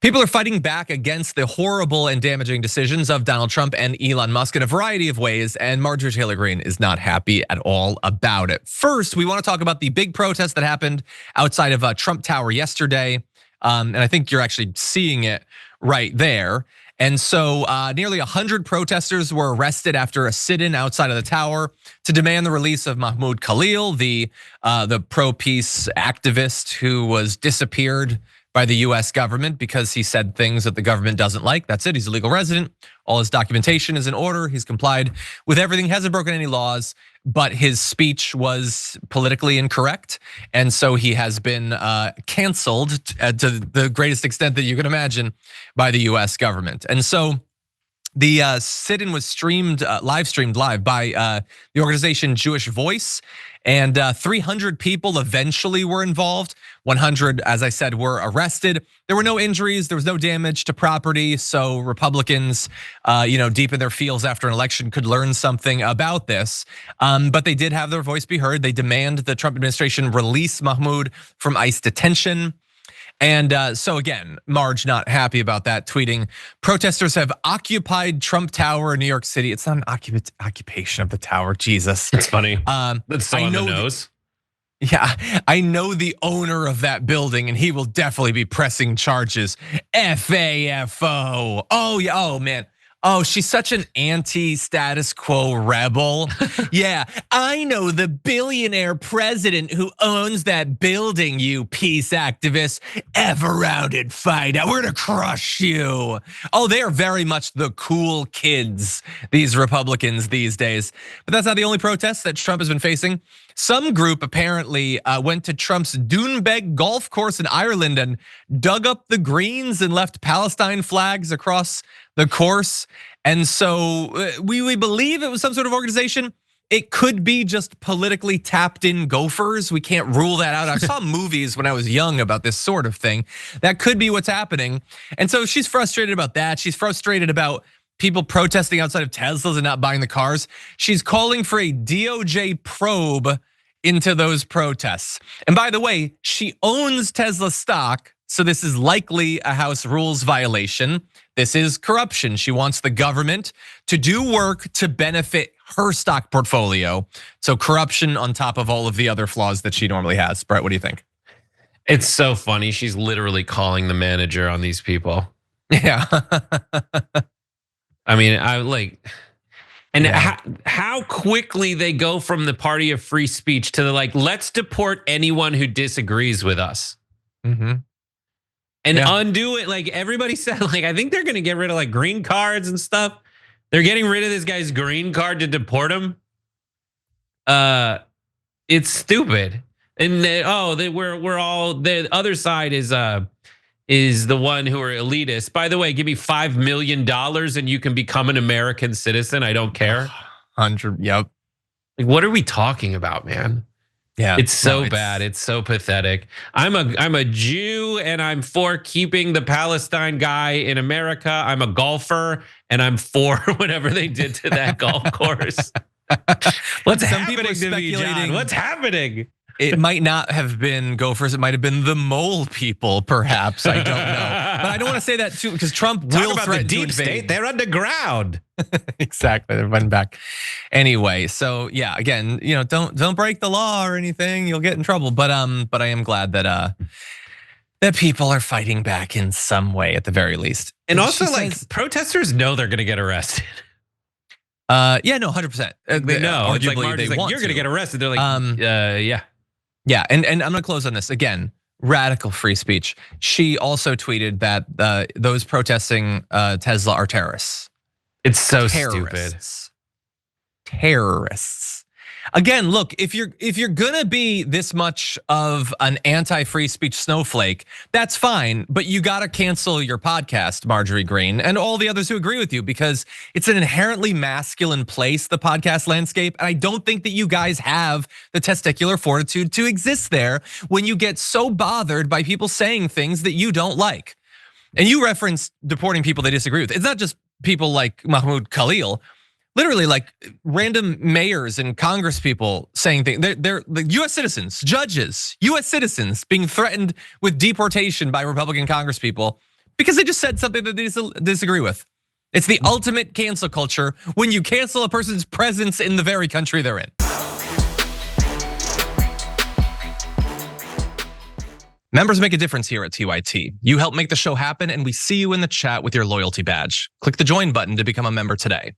People are fighting back against the horrible and damaging decisions of Donald Trump and Elon Musk in a variety of ways, and Marjorie Taylor Greene is not happy at all about it. First, we want to talk about the big protest that happened outside of Trump Tower yesterday, and I think you're actually seeing it right there. And so nearly 100 protesters were arrested after a sit-in outside of the tower to demand the release of Mahmoud Khalil, the pro-peace activist who was disappeared by the US government because he said things that the government doesn't like. That's it, he's a legal resident. All his documentation is in order. He's complied with everything, hasn't broken any laws, but his speech was politically incorrect. And so he has been canceled to the greatest extent that you can imagine by the US government. And so the sit-in was live streamed by the organization Jewish Voice, and 300 people eventually were involved. 100, as I said, were arrested. There were no injuries, there was no damage to property. So Republicans, deep in their feels after an election could learn something about this. But they did have their voice be heard. They demand the Trump administration release Mahmoud from ICE detention. And so again, Marge not happy about that, tweeting, protesters have occupied Trump Tower in New York City. It's not an occupation of the tower, Jesus. It's funny, that's so on the nose. Yeah, I know the owner of that building and he will definitely be pressing charges. FAFO, oh yeah, oh man. Oh, she's such an anti-status quo rebel. Yeah, I know the billionaire president who owns that building, you peace activists. F around and find out, we're gonna crush you. Oh, they are very much the cool kids, these Republicans these days. But that's not the only protest that Trump has been facing. Some group apparently went to Trump's Doonbeg golf course in Ireland and dug up the greens and left Palestine flags across the course. And so we believe it was some sort of organization. It could be just politically tapped in gophers. We can't rule that out. I saw movies when I was young about this sort of thing. That could be what's happening. And so she's frustrated about that. She's frustrated about people protesting outside of Teslas and not buying the cars. She's calling for a DOJ probe into those protests. And by the way, she owns Tesla stock, so this is likely a House rules violation. This is corruption. She wants the government to do work to benefit her stock portfolio. So corruption on top of all of the other flaws that she normally has. Brett, what do you think? It's so funny. She's literally calling the manager on these people. Yeah. I mean, and yeah. How quickly they go from the party of free speech to the let's deport anyone who disagrees with us. Mm-hmm. And undo it. Like everybody said, I think they're gonna get rid of green cards and stuff. They're getting rid of this guy's green card to deport him. It's stupid. And we're all, the other side is the one who are elitist. By the way, give me $5 million and you can become an American citizen. I don't care. 100, yep. What are we talking about, man? Yeah, it's so bad. It's so pathetic. I'm a Jew and I'm for keeping the Palestine guy in America. I'm a golfer and I'm for whatever they did to that golf course. What's happening to me, John? What's happening? It might not have been gophers. It might have been the mole people, perhaps. I don't know. But I don't want to say that too, because Trump will threaten the deep state. They're underground. Exactly. They're running back. Anyway, so yeah, again, don't break the law or anything. You'll get in trouble. But I am glad that that people are fighting back in some way at the very least. And also, protesters know they're going to get arrested. Yeah, no, 100%. They know. It's you're going to get arrested. They're like, yeah. Yeah, and I'm gonna close on this again. Radical free speech. She also tweeted that those protesting Tesla are terrorists. It's so stupid. Terrorists. Again, look, if you're gonna be this much of an anti-free speech snowflake, that's fine, but you gotta cancel your podcast, Marjorie Greene, and all the others who agree with you, because it's an inherently masculine place, the podcast landscape, and I don't think that you guys have the testicular fortitude to exist there when you get so bothered by people saying things that you don't like. And you referenced deporting people they disagree with. It's not just people like Mahmoud Khalil. Literally, random mayors and Congress people saying things. They're the US citizens, judges, US citizens being threatened with deportation by Republican Congress people Because they just said something that they disagree with. It's the ultimate cancel culture when you cancel a person's presence in the very country they're in. Members make a difference here at TYT. You help make the show happen, and we see you in the chat with your loyalty badge. Click the join button to become a member today.